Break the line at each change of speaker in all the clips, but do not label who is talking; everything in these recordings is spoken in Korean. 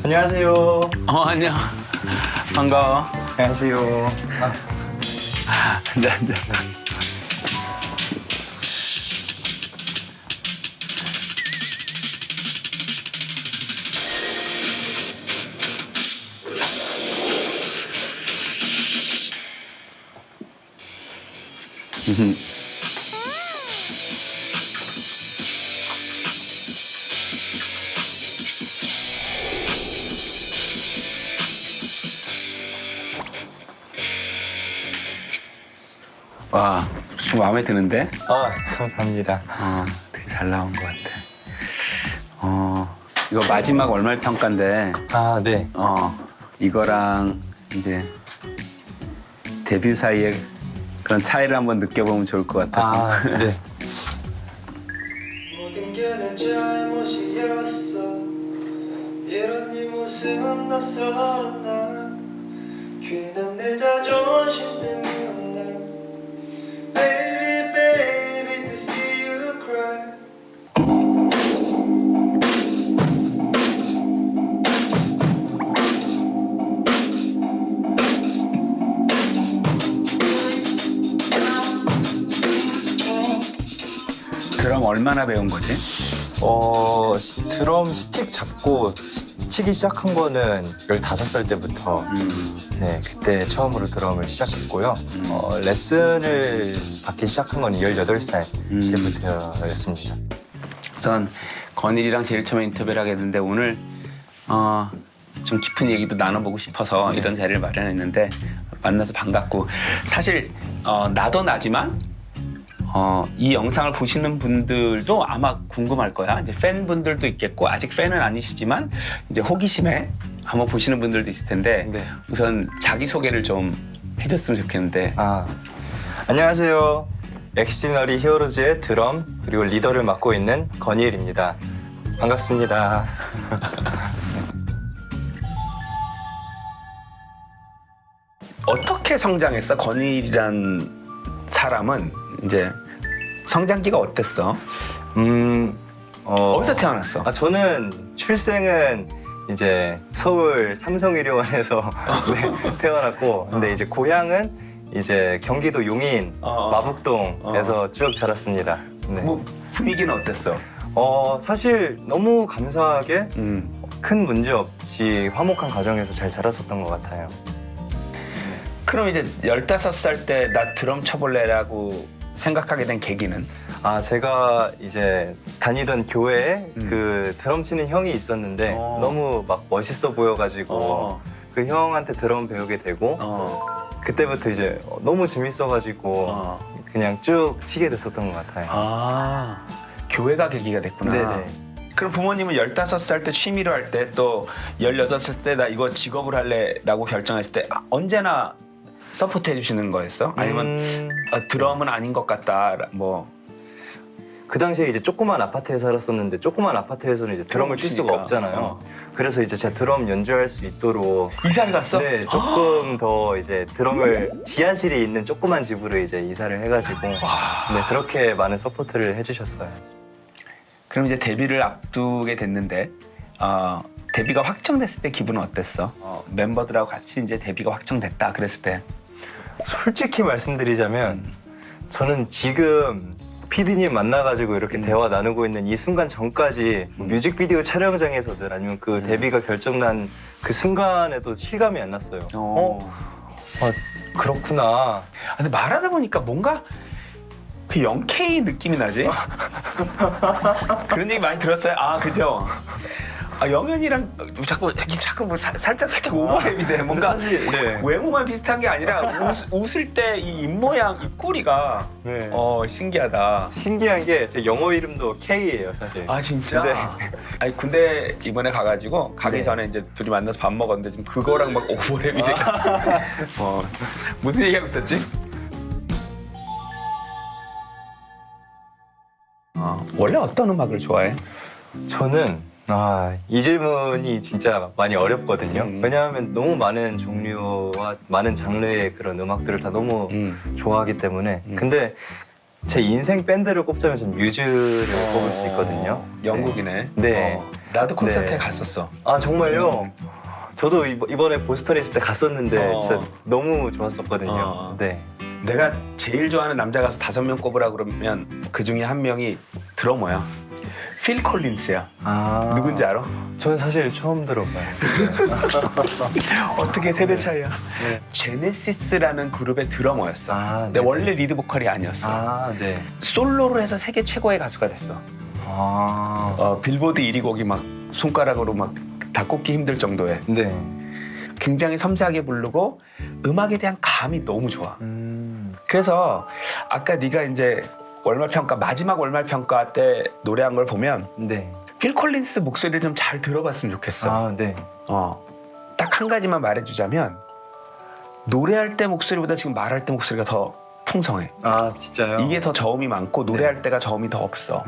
안녕하세요.
안녕. 반가워.
안녕하세요.
앉아. 와, 좀 마음에 드는데?
감사합니다.
되게 잘 나온 것 같아. 이거 마지막 월말 평가인데,
네.
이거랑 이제 데뷔 사이에 그런 차이를 한번 느껴보면 좋을 것 같아서.
네.
모든 게 내 잘못이었어. 이런 네 모습 낯설었나. 괜한 내 자존심 때문이었나. Baby, baby, to see you cry.
드럼 얼마나 배운 거지?
드럼 스틱 잡고 치기 시작한 거는 15살 때부터 네, 그때 처음으로 드럼을 시작했고요. 레슨을 받기 시작한 건 18살 때부터였습니다.
우선 건일이랑 제일 처음에 인터뷰를 하게 됐는데 오늘 좀 깊은 얘기도 나눠보고 싶어서 이런 자리를 마련했는데 만나서 반갑고 사실 나도 나지만 이 영상을 보시는 분들도 아마 궁금할 거야. 이제 팬분들도 있겠고 아직 팬은 아니시지만 이제 호기심에 한번 보시는 분들도 있을 텐데
네.
우선 자기 소개를 좀 해줬으면 좋겠는데.
안녕하세요. 엑스티너리 히어로즈의 드럼 그리고 리더를 맡고 있는 건희일입니다. 반갑습니다.
어떻게 성장했어? 건일이란 사람은 이제 성장기가 어땠어? 어디서 태어났어?
저는 출생은 이제 서울 삼성의료원에서 네, 태어났고, 근데 이제 고향은 이제 경기도 용인 마북동에서 쭉 자랐습니다. 네.
뭐 분위기는 어땠어?
사실 너무 감사하게 큰 문제 없이 화목한 가정에서 잘 자랐었던 것 같아요.
그럼 이제 15살 때 나 드럼 쳐볼래라고 생각하게 된 계기는?
제가 이제 다니던 교회에 그 드럼 치는 형이 있었는데 너무 막 멋있어 보여가지고 그 형한테 드럼 배우게 되고 그때부터 이제 너무 재밌어가지고 그냥 쭉 치게 됐었던 것 같아요.
교회가 계기가 됐구나.
네네.
그럼 부모님은 15살 때 취미로 할 때 또 16살 때 나 이거 직업으로 할래라고 결정했을 때 언제나 서포트 해주시는 거였어? 아니면 드럼은 아닌 것 같다 뭐.
그 당시에 이제 조그만 아파트에 살았었는데 조그만 아파트에서는 이제 드럼을 칠 수가
치니까.
없잖아요. 그래서 이제 제가 드럼 연주할 수 있도록
이사를 갔어?
네, 조금 더 이제 드럼을 지하실에 있는 조그만 집으로 이제 이사를 해가지고 네, 그렇게 많은 서포트를 해주셨어요.
그럼 이제 데뷔를 앞두게 됐는데 데뷔가 확정됐을 때 기분은 어땠어? 멤버들하고 같이 이제 데뷔가 확정됐다 그랬을 때.
솔직히 말씀드리자면 저는 지금 PD님 만나가지고 이렇게 대화 나누고 있는 이 순간 전까지 뮤직비디오 촬영장에서든 아니면 그 데뷔가 결정난 그 순간에도 실감이 안 났어요. 그렇구나.
근데 말하다 보니까 뭔가 그 0K 느낌이 나지? 그런 얘기 많이 들었어요? 그죠? 영현이랑 자꾸 뭐 살짝 오버랩이 돼. 뭔가
사실, 네.
외모만 비슷한 게 아니라 웃을 때 이 입모양, 입꼬리가
네.
신기하다.
신기한 게 제 영어 이름도 K예요, 사실.
진짜?
네.
아니 군대 이번에 가가지고 가기
네.
전에 이제 둘이 만나서 밥 먹었는데 지금 그거랑 막 오버랩이 돼가지고 무슨 얘기하고 있었지? 원래 어떤 음악을 좋아해?
저는 이 질문이 진짜 많이 어렵거든요. 왜냐하면 너무 많은 종류와 많은 장르의 그런 음악들을 다 너무 좋아하기 때문에. 근데 제 인생 밴드를 꼽자면 전 뮤즈를 꼽을 수 있거든요.
영국이네.
네.
나도 콘서트에
네.
갔었어.
아 정말요? 저도 이번에 보스턴에 있을 때 갔었는데 진짜 너무 좋았었거든요. 네.
내가 제일 좋아하는 남자 가수 5명 꼽으라 그러면 그 중에 한 명이 드러머야. 필 콜린스야.
아
누군지 알아?
저는 사실 처음 들어봐요.
어떻게 세대 차이야?
네.
제네시스라는 그룹의 드러머였어.
아,
근데
네네.
원래 리드 보컬이 아니었어.
아 네.
솔로로 해서 세계 최고의 가수가 됐어.
아
빌보드 1위 곡이 막 손가락으로 막 다 꼽기 힘들 정도의
네.
굉장히 섬세하게 부르고 음악에 대한 감이 너무 좋아. 그래서 아까 네가 이제 월말평가 마지막 월말평가 때 노래한 걸 보면
네.
필 콜린스 목소리를 좀 잘 들어봤으면 좋겠어.
아 네.
딱 한 가지만 말해주자면 노래할 때 목소리보다 지금 말할 때 목소리가 더 풍성해.
아 진짜요?
이게 더 저음이 많고 노래할 때가 저음이 더 없어.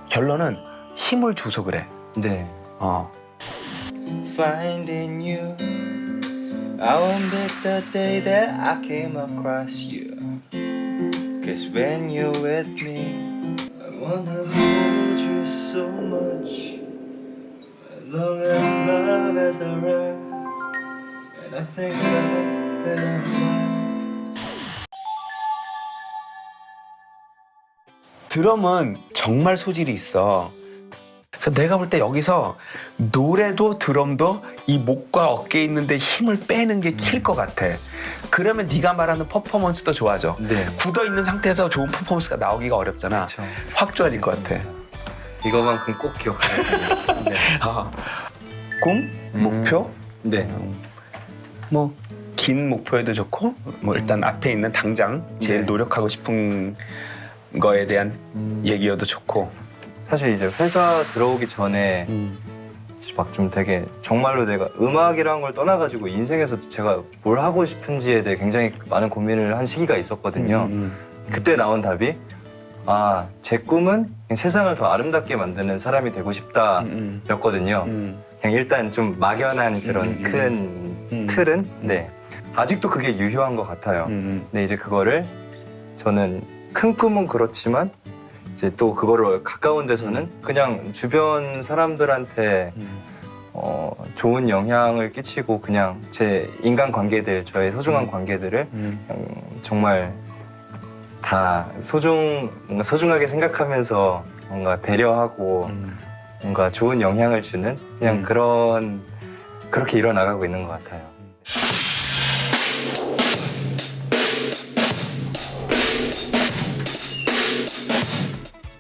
결론은 힘을 줘서 그래.
네.
Finding you, I won't bet the day that I came across you. Cause when you're with me, I wanna hold you so much. As long as love has arrived, and I think that I'm alive.
드럼은 정말 소질이 있어. 그래서 내가 볼 때 여기서 노래도 드럼도 이 목과 어깨에 있는데 힘을 빼는 게 킬 것 같아. 그러면 네가 말하는 퍼포먼스도 좋아져.
네.
굳어 있는 상태에서 좋은 퍼포먼스가 나오기가 어렵잖아.
그쵸.
확 좋아질 것 같아.
이거만큼 꼭 기억하겠습니다. 네.
꿈, 목표,
네.
뭐 긴 목표에도 좋고, 뭐 일단 앞에 있는 당장 제일
네.
노력하고 싶은 거에 대한 얘기여도 좋고.
사실 이제 회사 들어오기 전에 막 좀 되게 정말로 내가 음악이라는 걸 떠나가지고 인생에서 제가 뭘 하고 싶은지에 대해 굉장히 많은 고민을 한 시기가 있었거든요. 그때 나온 답이 아, 제 꿈은 그냥 세상을 더 아름답게 만드는 사람이 되고 싶다였거든요. 그냥 일단 좀 막연한 그런 큰 틀은 네. 아직도 그게 유효한 것 같아요. 근데 이제 그거를 저는 큰 꿈은 그렇지만 이제 또 그거를 가까운 데서는 그냥 주변 사람들한테 좋은 영향을 끼치고 그냥 제 인간 관계들, 저의 소중한 관계들을 그냥 정말 다 뭔가 소중하게 생각하면서 뭔가 배려하고 뭔가 좋은 영향을 주는 그냥 그렇게 일어나가고 있는 것 같아요.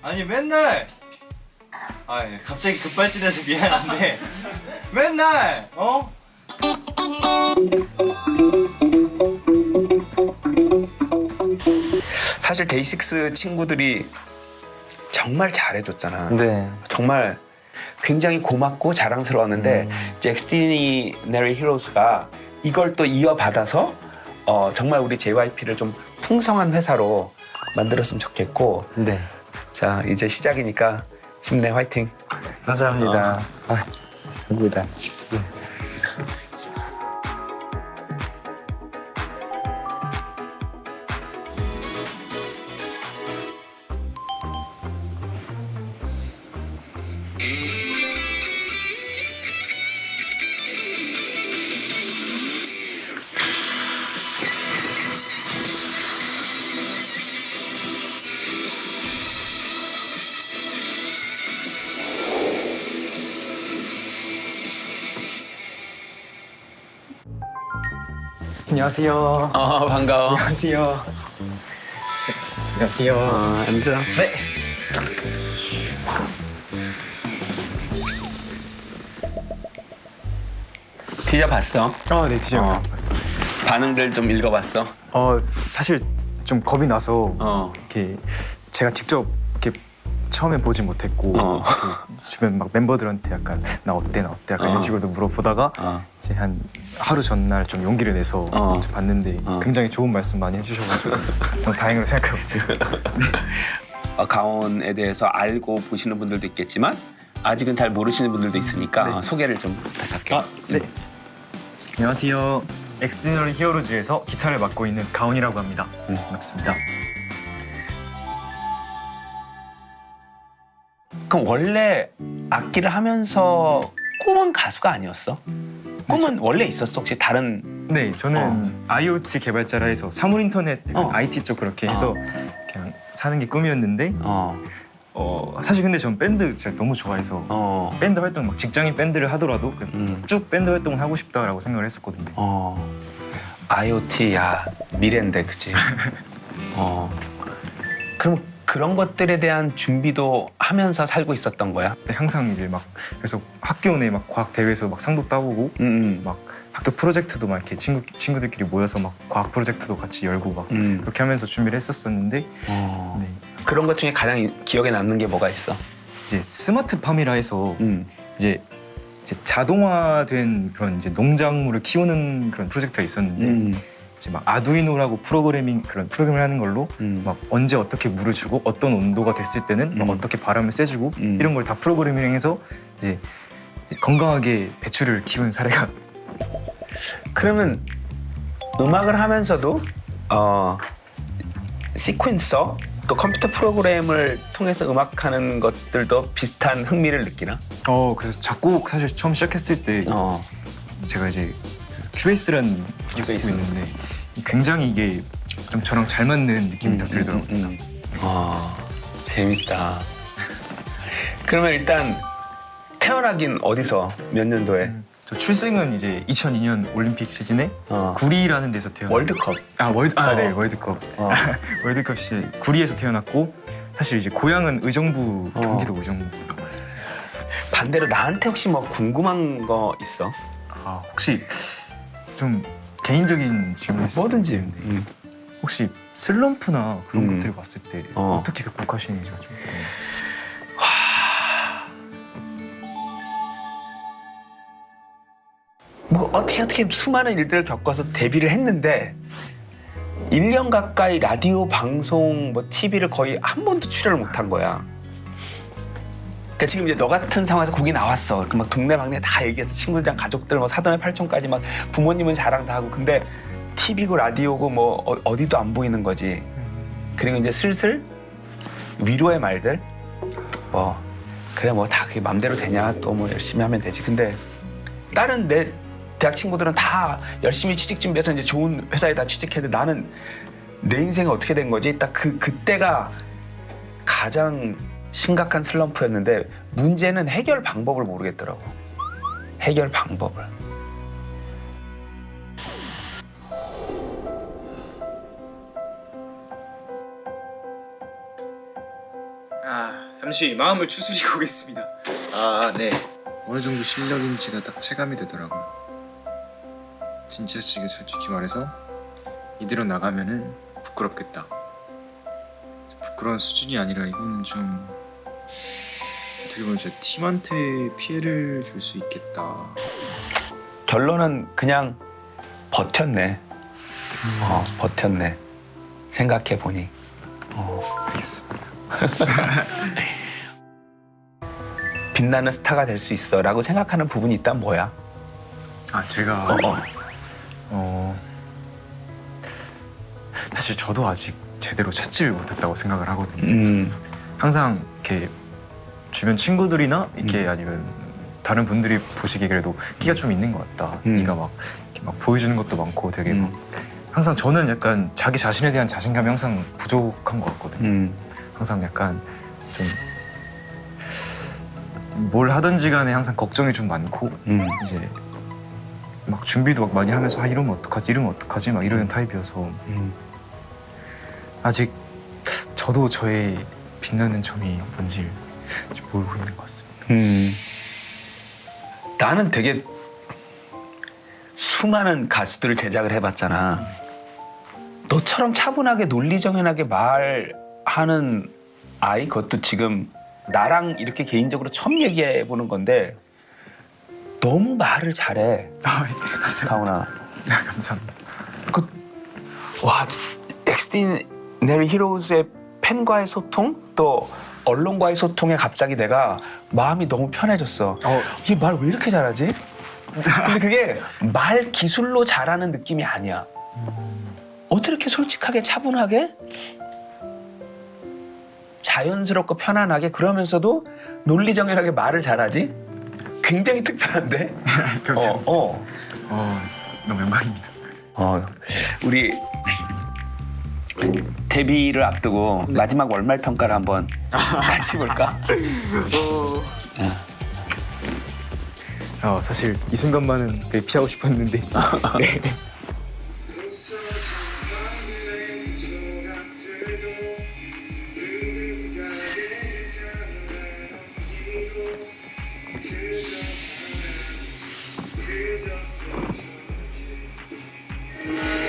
아니 맨날 갑자기 급발진해서 미안한데 맨날
사실 데이식스 친구들이 정말 잘해줬잖아.
네.
정말 굉장히 고맙고 자랑스러웠는데 이제 엑스트리너리 히로스가 이걸 또 이어받아서 정말 우리 JYP를 좀 풍성한 회사로 만들었으면 좋겠고
네.
자 이제 시작이니까 힘내 화이팅.
감사합니다. 감사합니다. 안녕하세요.
반가워.
안녕하세요. 안녕하세요.
앉아.
네.
피자 봤어?
네, 디저 영상 봤습니다.
반응들 좀 읽어봤어?
사실 좀 겁이 나서
어.
이렇게 제가 직접 이렇게 처음엔 보지 못했고 이렇게 주변 막 멤버들한테 약간 나 어때 약간 이런 식으로 물어보다가 이제 한 하루 전날 좀 용기를 내서 좀 봤는데 굉장히 좋은 말씀 많이 해주셔가지고 너무 다행으로 생각하고 있어요.
가온에 대해서 알고 보시는 분들도 있겠지만 아직은 잘 모르시는 분들도 있으니까 소개를 좀 부탁할게요.
네. 안녕하세요. 엑스트리너리 히어로즈에서 기타를 맡고 있는 가온이라고 합니다. 반갑습니다.
그럼 원래 악기를 하면서 꿈은 가수가 아니었어? 꿈은 원래 있었어? 혹시 다른
네, 저는 IoT 개발자라 해서 사물 인터넷 IT 쪽 그렇게 해서 그냥 사는 게 꿈이었는데 사실 근데 전 밴드 제가 너무 좋아해서 밴드 활동 막 직장인 밴드를 하더라도 그냥 쭉 밴드 활동을 하고 싶다라고 생각을 했었거든요.
IoT 야 미래인데 그치? 그럼 그런 것들에 대한 준비도 하면서 살고 있었던 거야?
근데 항상 이제 막 그래서 학교 내 막 과학 대회에서 막 상도 따보고 막 학교 프로젝트도 막 이렇게 친구들끼리 모여서 막 과학 프로젝트도 같이 열고 막 그렇게 하면서 준비를 했었었는데 네.
그런 것 중에 가장 기억에 남는 게 뭐가 있어?
이제 스마트팜이라 해서 이제 자동화된 그런 이제 농작물을 키우는 그런 프로젝트가 있었는데 이제 막 아두이노라고 그런 프로그램을 하는 걸로 막 언제 어떻게 물을 주고 어떤 온도가 됐을 때는 막 어떻게 바람을 쐬주고 이런 걸 다 프로그래밍해서 이제 건강하게 배추를 키운 사례가
그러면 음악을 하면서도 시퀀서 또 컴퓨터 프로그램을 통해서 음악하는 것들도 비슷한 흥미를 느끼나?
그래서 작곡 사실 처음 시작했을 때 제가 이제 큐베이스라는 기술을 쓰고 있는데 굉장히 이게 좀 저랑 잘 맞는 느낌이 딱 들더라고요.
재밌다. 그러면 일단 태어나긴 어디서 몇 년도에?
저 출생은 이제 2002년 올림픽 시즌에 구리라는 데서 태어났고
월드컵.
네, 월드컵. 월드컵 시즌 구리에서 태어났고 사실 이제 고향은 의정부, 경기도 의정부.
반대로 나한테 혹시 뭐 궁금한 거 있어?
혹시 좀 개인적인 질문일 수도
뭐든지.
있는데 혹시 슬럼프나 그런 것들을 봤을 때 어떻게 극복하시는지가 좀 궁금해요.
뭐 어떻게 수많은 일들을 겪어서 데뷔를 했는데 1년 가까이 라디오 방송 뭐 TV를 거의 한 번도 출연을 못한 거야. 그러니까 지금 이제 너 같은 상황에서 곡이 나왔어. 그 막 동네방네 다 얘기했어. 친구들이랑 가족들 뭐 사돈의 팔촌까지 막 부모님은 자랑 다 하고. 근데 TV고 라디오고 뭐 어디도 안 보이는 거지. 그리고 이제 슬슬 위로의 말들. 뭐 그래 뭐 다 그게 맘대로 되냐 또 뭐 열심히 하면 되지. 근데 다른 내 대학 친구들은 다 열심히 취직 준비해서 이제 좋은 회사에 다 취직했는데 나는 내 인생이 어떻게 된 거지? 딱 그때가 가장 심각한 슬럼프였는데 문제는 해결 방법을 모르겠더라고. 해결 방법을.
잠시 마음을 추스리고 오겠습니다. 네. 어느 정도 실력인지가 딱 체감이 되더라고요. 진짜 지금 솔직히 말해서 이대로 나가면은 부끄럽겠다. 부끄러운 수준이 아니라 이건 좀 어떻게 보면 제 팀한테 피해를 줄 수 있겠다.
결론은 그냥 버텼네. 버텼네. 생각해 보니.
알겠습니다.
빛나는 스타가 될 수 있어라고 생각하는 부분이 있다면 뭐야?
제가 사실 저도 아직 제대로 찾지를 못했다고 생각을 하거든요. 항상 이렇게 주변 친구들이나 이렇게 아니면 다른 분들이 보시기에 그래도 끼가 좀 있는 것 같다. 네가 막 이렇게 막 보여주는 것도 많고 되게 막 항상 저는 약간 자기 자신에 대한 자신감이 항상 부족한 것 같거든요. 항상 약간 좀 뭘 하든지 간에 항상 걱정이 좀 많고 이제 막 준비도 막 많이 하면서 이러면 어떡하지 막 이러는 타입이어서 아직 저도 저의 빛나는 점이 뭔지 모르고 있는 것 같습니다.
나는 되게 수많은 가수들을 제작을 해봤잖아. 너처럼 차분하게 논리정연하게 말하는 아이, 그것도 지금 나랑 이렇게 개인적으로 처음 얘기해보는 건데 너무 말을 잘해. 가훈아.
감사합니다.
와, 엑스트리너리 히로즈의 팬과의 소통, 또 언론과의 소통에 갑자기 내가 마음이 너무 편해졌어. 이게 말 왜 이렇게 잘하지? 근데 그게 말 기술로 잘하는 느낌이 아니야. 어떻게 이렇게 솔직하게 차분하게 자연스럽고 편안하게 그러면서도 논리정연하게 말을 잘하지? 굉장히 특별한데?
감사합니다.
어.
너무 영광입니다.
우리 데뷔를 앞두고 마지막 월말 평가를 한번 같이 볼까?
사실 이 순간만은 되게 피하고 싶었는데 네.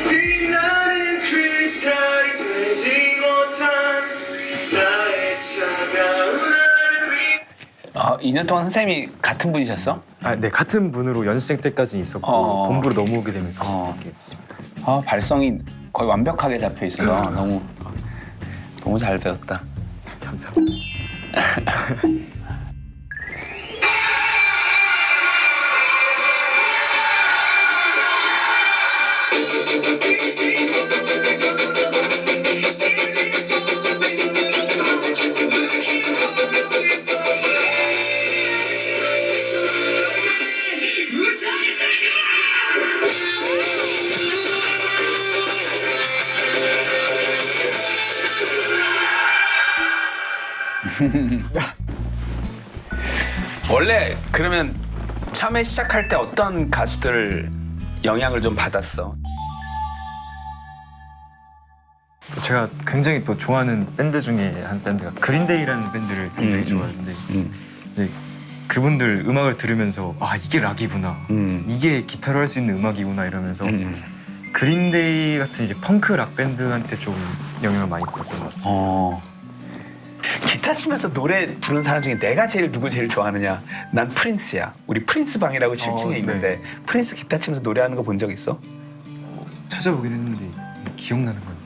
빛나는 크리스탈이 되지 못한 나의 차가운 하늘 위
2년 동안 선생님이 같은 분이셨어?
네, 같은 분으로 연습생 때까지 있었고 본부로 넘어오게 되면서 이렇게 됐습니다.
발성이 거의 완벽하게 잡혀 있어서 너무 잘 배웠다.
감사합니다.
원래 그러면 처음에 시작할 때 어떤 가수들 영향을 좀 받았어?
또 제가 굉장히 또 좋아하는 밴드 중에 한 밴드가 그린데이라는 밴드를 굉장히 좋아하는데 이제 그분들 음악을 들으면서 이게 락이구나, 이게 기타로 할 수 있는 음악이구나 이러면서 그린데이 같은 이제 펑크 락 밴드한테 좀 영향을 많이 받았던 것 같습니다.
기타 치면서 노래 부르는 사람 중에 내가 누구 제일 좋아하느냐? 난 프린스야. 우리 프린스 방이라고 7층에
네.
있는데 프린스 기타 치면서 노래하는 거 본 적 있어?
찾아보긴 했는데 기억나는 건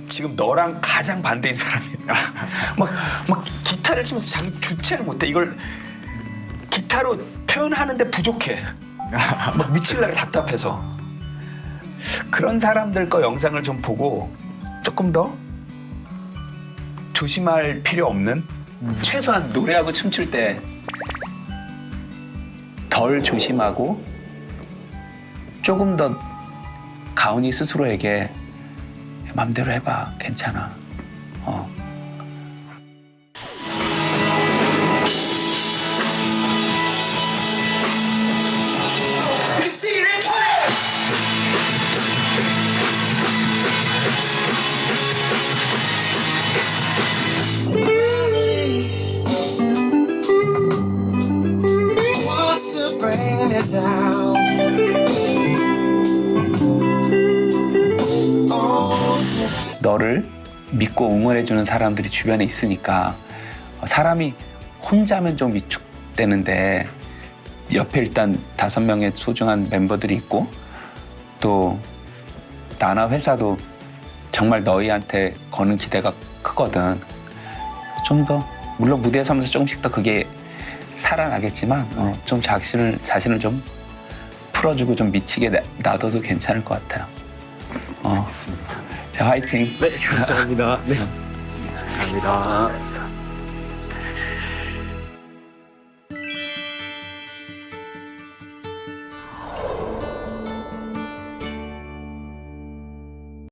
지금 너랑 가장 반대인 사람이야. 막 기타를 치면서 자기 주체를 못해. 이걸 기타로 표현하는데 부족해. 막 미칠라게 답답해서. 그런 사람들 거 영상을 좀 보고 조금 더 조심할 필요 없는 최소한 노래하고 춤출 때 덜 조심하고 조금 더 가온이 스스로에게 맘대로 해봐, 괜찮아.
wants to bring me down.
너를 믿고 응원해주는 사람들이 주변에 있으니까 사람이 혼자면 좀 위축되는데 옆에 일단 5명의 소중한 멤버들이 있고 또 나나 회사도 정말 너희한테 거는 기대가 크거든. 좀 더 물론 무대에 서면서 조금씩 더 그게 살아나겠지만 좀 자신을 좀 풀어주고 좀 미치게 놔둬도 괜찮을 것 같아요.
알겠습니다.
자, 화이팅.
네, 감사합니다. 네, 감사합니다.